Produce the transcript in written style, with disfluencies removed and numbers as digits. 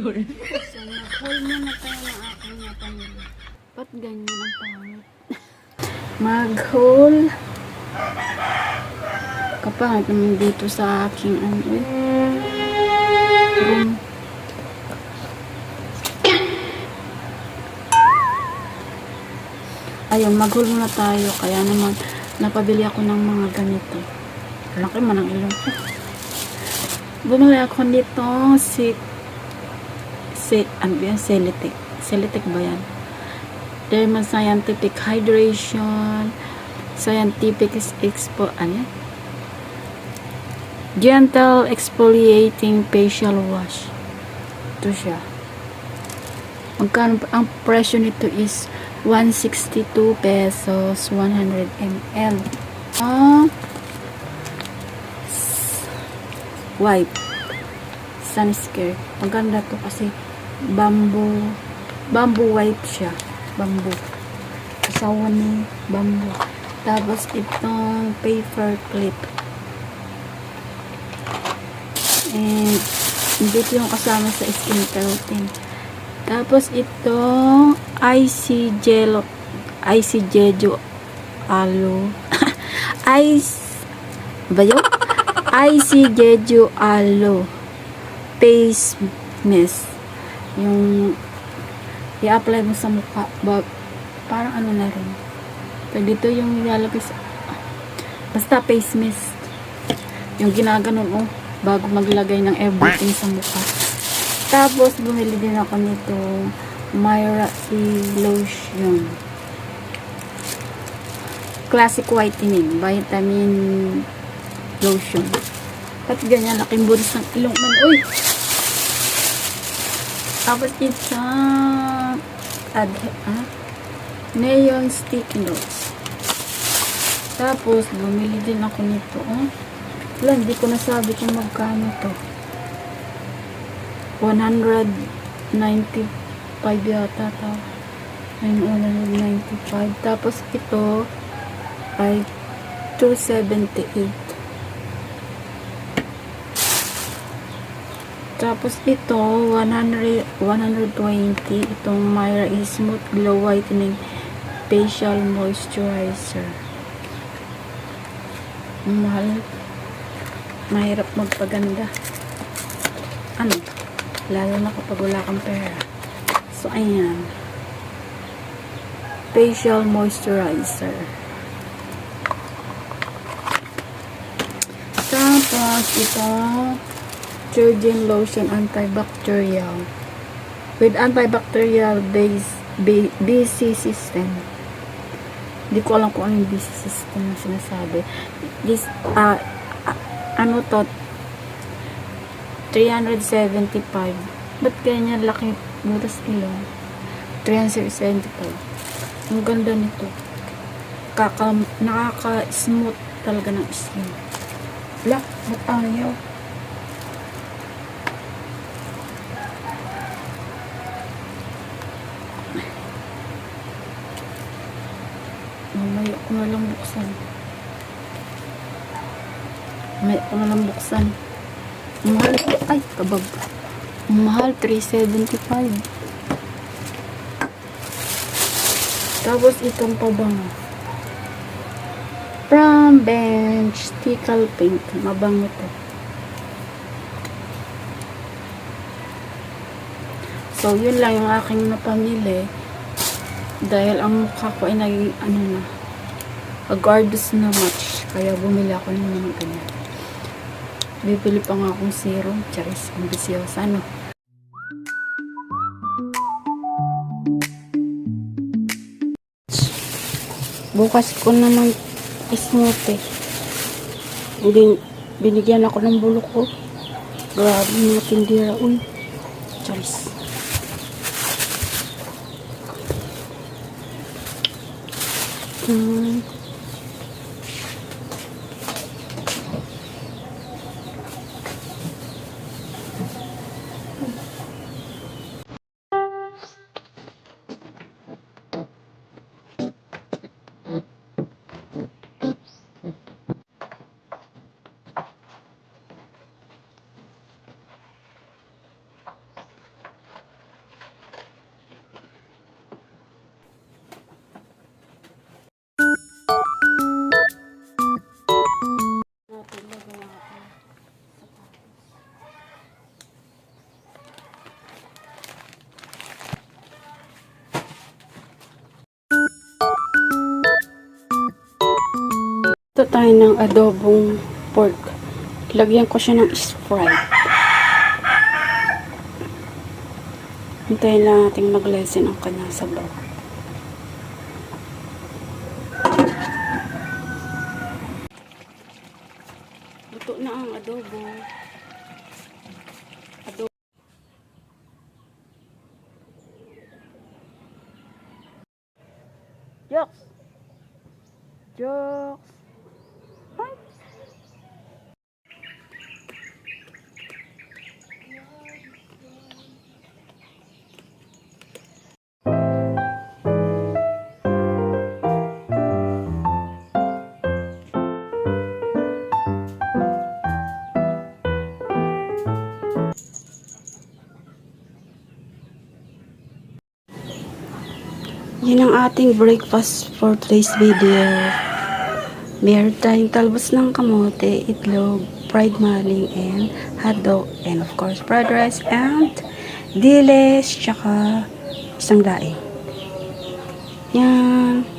So, nag-haul muna tayo ng aking pamilya. Ba't ganyan ang pangit? Mag-haul. Kapangit naman dito sa aking room. Ayun, mag-haul muna tayo. Kaya naman, napabili ako ng mga ganito. Laki man ang ilong ko. Bumili ako nito ano yan? Celitic. Celitic ba yan? Derma Scientific Hydration, Scientific ano? Gentle Exfoliating Facial Wash. Ito siya. Magkano ang presyo nito is 162 pesos, 100 ml. Wipe. Sunscare. Maganda to kasi bamboo wipe siya. Bamboo. Asawa ni bamboo. Tapos itong paper clip. And dito yung kasama sa skin protein. Tapos itong IC Jeju Aloe. IC Jeju Aloe face mist. Yung i-apply mo sa mukha. Parang ano na rin. Pwede dito yung ilalagay sa basta face mist. Yung ginaganon bago maglagay ng everything sa mukha. Tapos, bumili din ako nito Myra E Lotion. Classic Whitening Vitamin Lotion. At ganyan, laking buris ng ilong man. Uy! Tapos, isang Neon Sticky Notes. Tapos, bumili din ako nito. Wala, hindi ko nasabi kung magkano to. 195 yata to. Ayun, 195. Tapos ito ay 278. Tapos ito 120. Itong Myra Smooth Glow Whitening Facial Moisturizer. Mahal. Mahirap magpaganda. Lalo na kapag wala kang pera. So, ayan. Facial Moisturizer. Tapos, ito, Surgeon Lotion Antibacterial. With antibacterial BC system. Hindi ko alam kung ano yung BC system na sinasabi. This, ano to, 375. Ba't ganyan laki butas ilong? 375. Ang ganda nito. Nakaka-smooth talaga ng skin. Wala, ba't ayaw? Mamaya ko na lang buksan. Mahal ito. Ay, kabag. Mahal, 375. Tapos, itong pabango. From Bench Tickle Pink. Mabango to. So, yun lang yung aking napamili. Dahil ang mukha ko ay naging, agardus na match. Kaya bumili ako ng mga ganyan. Bibili pa nga akong serum. Charis, ambisyosa, Bukas ko naman smoothie. Binigyan ako ng bulok ko. Grabe mga tindira. Uy. Charis. tayo ng adobong pork. Lagyan ko siya ng Sprite. Hintayin lang natin mag-lessen ang kanyang sabaw. Luto na ang adobo. Jokes! Jokes! Hi! Yan ang ating breakfast for today's video. Meron tayong talbos ng kamote, itlog, fried maling, and hotdog, and of course fried rice, and dilis, tsaka isang daing. Yan.